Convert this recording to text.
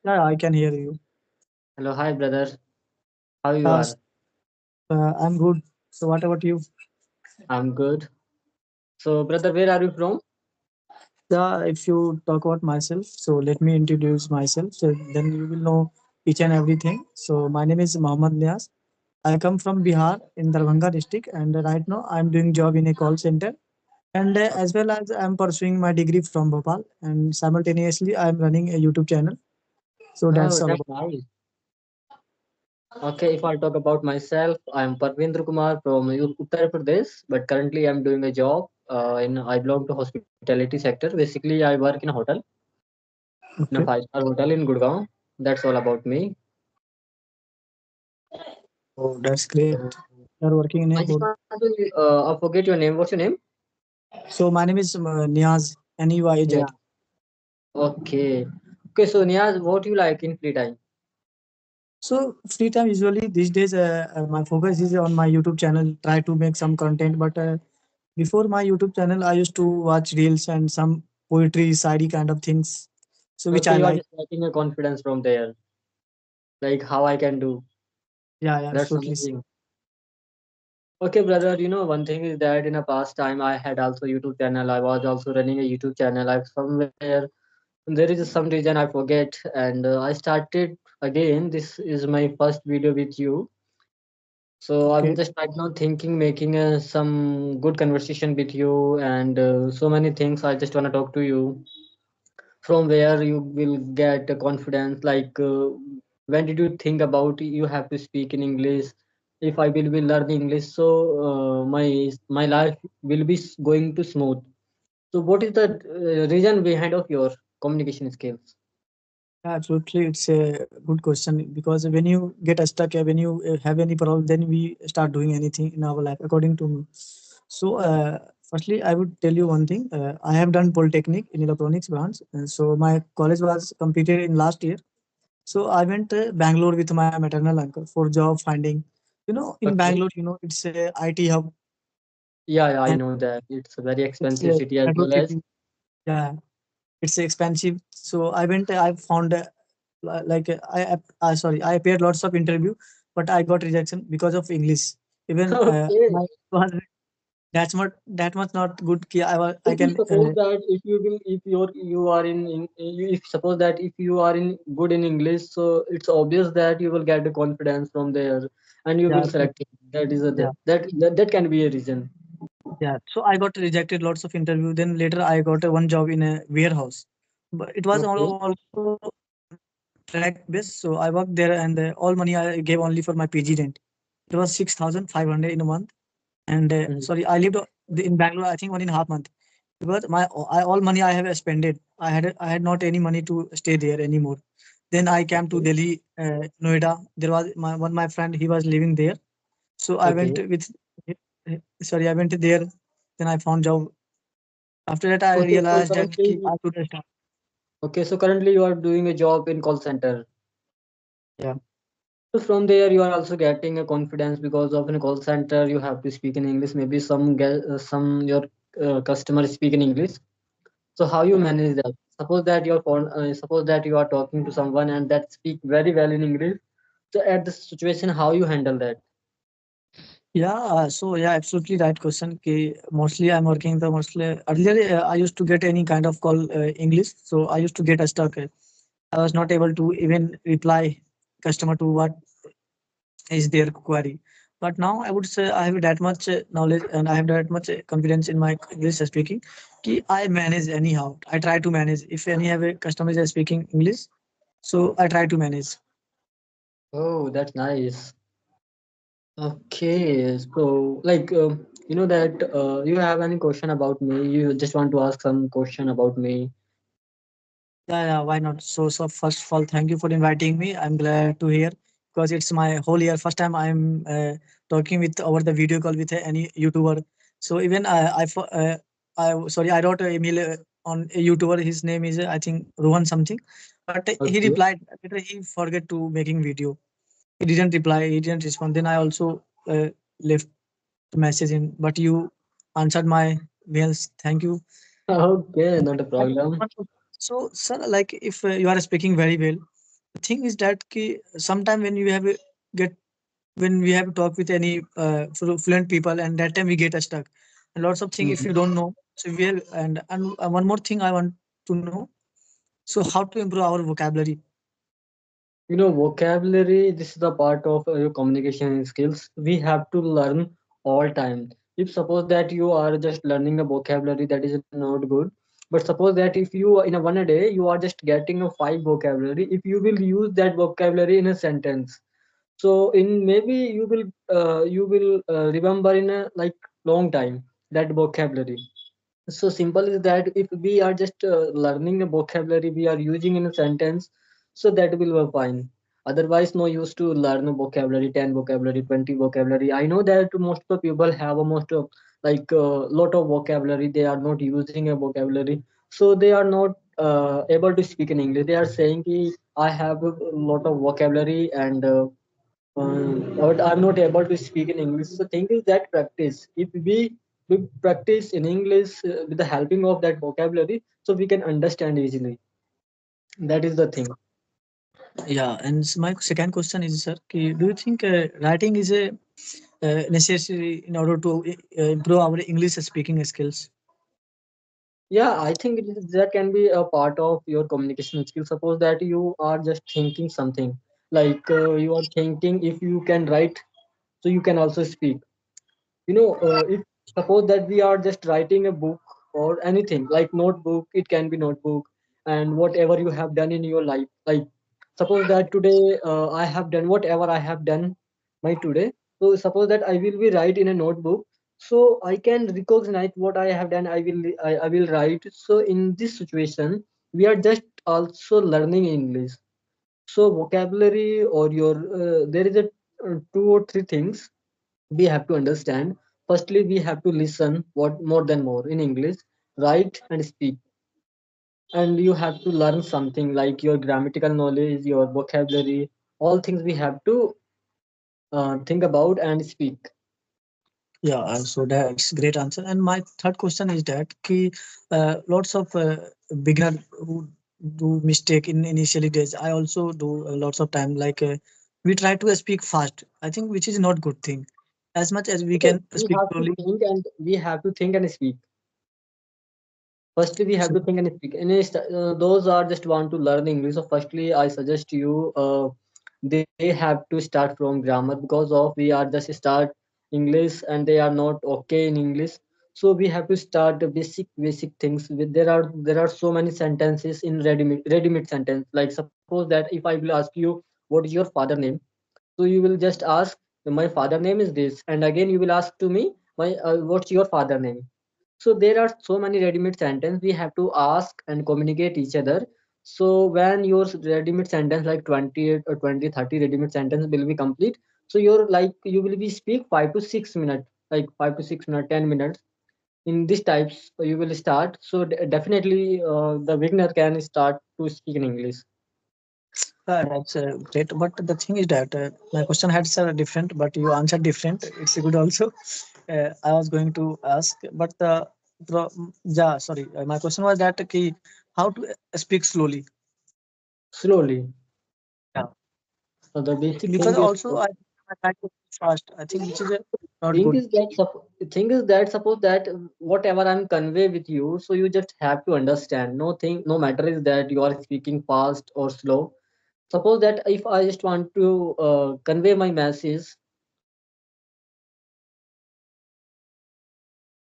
Yeah, I can hear you. Hello, hi brother. How you Uh, are? s- I'm good. So what about you? I'm good. So, brother, where are you from? If you talk about myself, so let me introduce myself. So then you will know each and everything. So my name is Mohammed Niaz. I come from Bihar in Darbhanga district, and right now I'm doing job in a call center. And as well as I'm pursuing my degree from Bhopal, and simultaneously I'm running a YouTube channel. So that's Oh, all that's about. nice. Okay, if I talk about myself, I'm Parvendra Kumar from Uttar Pradesh, but currently I'm doing a job in I belong to hospitality sector. Basically, I work in a hotel, in a Okay. five-star hotel in Gurgaon. That's all about me. Oh, that's great. So, You're working in a I just good. want to I forget your name. What's your name? So my name is Niaz, Neyz. Yeah. Okay. Okay. So Niaz, what you like in free time? So free time usually these days, my focus is on my YouTube channel. Try to make some content, but before my YouTube channel, I used to watch reels and some poetry, side kind of things. So which Okay, I you are like. just getting a confidence from there, like how I can do. Yeah, yeah, That's absolutely. amazing. Okay, brother, one thing is that in a past time I had also YouTube channel. I was also running a YouTube channel. I somewhere there is some reason I forget, and I started again. This is my first video with you. So I'm Okay. just right now thinking, making some good conversation with you, and so many things. I just wanna talk to you. From where you will get a confidence, like when did you think about you have to speak in English? If I will be learning English, so my life will be going to smooth. So what is the reason behind of your communication skills? Yeah, absolutely. It's a good question because when you get stuck, when you have any problem, then we start doing anything in our life, according to me. So, firstly, I would tell you one thing. I have done Polytechnic in electronics branch. So, my college was completed in last year. So, I went Bangalore with my maternal uncle for job finding. In Okay. Bangalore, it's a IT hub, Yeah, yeah, I and know that it's a very it's expensive a city as metro well as. city. Yeah, it's expensive. So, I went. I found like sorry, I appeared lots of interview, but I got rejection because of English. Even Okay. my was that much not good. I If you can suppose that if you will if you are in you, if suppose that if you are in good in English, so it's obvious that you will get the confidence from there and you will yeah select it. That is a yeah that can be a reason. yeah. So I got rejected lots of interview. Then later I got one job in a warehouse, but it was Okay. also contract based. So I worked there, and all money I gave only for my PG rent. It was 6,500 in a month. And Mhm. sorry, I lived in Bangalore, I think 1.5 months, because all money I have spent. I had not any money to stay there anymore. Then I came to Okay. Delhi, Noida. There was my friend, he was living there. So I went Okay. with sorry, I went there. Then I found job. After that, I Okay. So realized that currently, I should start. so currently you are doing a job in call center. Yeah, So from there you are also getting a confidence because of in a call center you have to speak in English. Maybe some your customers speak in English. So how you manage that? Suppose that you are talking to someone and that speak very well in English. So at the situation, how you handle that? yeah. So yeah, absolutely right question. Mostly I'm working the mostly earlier. I used to get any kind of call English, so I used to get stuck. I was not able to even reply customer to what is their query. But now I would say I have that much knowledge and I have that much confidence in my English speaking. I manage anyhow. I try to manage. If any have a customer is speaking English, so I try to manage. Oh, that's nice. Okay, so like that you have any question about me? You just want to ask some question about me? Yeah, yeah, why not? So first of all, thank you for inviting me. I'm glad to hear because it's my whole year first time I'm talking with over the video call with any YouTuber. So even I sorry, I wrote an email on a YouTuber. His name is I think Rohan something, but he Okay. replied later. He forget to making video. He didn't reply. He didn't respond. Then I also left the message in, but you answered my mails. Thank you. Okay, not a I problem. So, sir, like if you are speaking very well, The thing is that sometime when you have get when we have to talk with any fluent people, and that time we get stuck and lots of things if Mhm. you don't know. So we have, and one more thing I want to know. So how to improve our vocabulary? Vocabulary, this is the part of your communication skills. We have to learn all time. If suppose that you are just learning a vocabulary, that is not good. But suppose that if you in a one a day you are just getting a five vocabulary, if you will use that vocabulary in a sentence, so in maybe you will remember in a like long time that vocabulary. So simple is that if we are just learning a vocabulary we are using in a sentence, so that will be fine. Otherwise, no use to learn a vocabulary, 10 vocabulary, 20 vocabulary. I know that most of the people have a most of like lot of vocabulary. They are not using a vocabulary, so they are not able to speak in English. They are saying, ki, I have a lot of vocabulary and but I'm not able to speak in English. So thing is that practice. If we practice in English with the helping of that vocabulary, so we can understand easily. That is the thing. Yeah, and my second question is, sir, do you think writing is a necessary in order to improve our English speaking skills? Yeah, I think that can be a part of your communication skill. Suppose that you are just thinking something, like you are thinking if you can write, so you can also speak. If suppose that we are just writing a book or anything like notebook, it can be notebook, and whatever you have done in your life, like suppose that today I have done whatever I have done my today. So suppose that I will be write in a notebook, so I can recognize what I have done. I will write. So in this situation we are just also learning English. So vocabulary or your there is a two or three things we have to understand. Firstly, we have to listen what more than more in English, write and speak. And you have to learn something like your grammatical knowledge, your vocabulary, all things we have to think about and speak. Yeah, so that's great answer. And my third question is that lots of beginner who do mistake in initially days. I also do lots of time. We try to speak fast. I think which is not good thing. As much as we Okay, can we speak have to slowly. think and we have to think and speak. Firstly, we have So to think and speak. And those are just want to learn English. So firstly, I suggest you they have to start from grammar, because of we are just start English and they are not okay in English. So we have to start the basic things. There are so many sentences in ready-made sentence. Like suppose that if I will ask you what is your father name, so you will just ask my father name is this, and again you will ask to me my what's your father name. So there are so many ready-made sentence we have to ask and communicate each other. So when your ready-made sentence like 20 or 20 30 ready-made sentence will be complete, so you're like you will be speak 5 to 6 minutes, like 5 to 6 minutes, 10 minutes. In these types you will start. So definitely the beginner can start to speak in English. that's great. But the thing is that my question had different, but you answered different. It's good also. I was going to ask, but yeah, sorry. My question was that how to speak slowly. Slowly. Yeah. So the basic Because thing is also I try to speak fast. I think which is not thing good. is that thing is that suppose that whatever I'm convey with you, so you just have to understand. No matter is that you are speaking fast or slow. Suppose that if I just want to convey my message,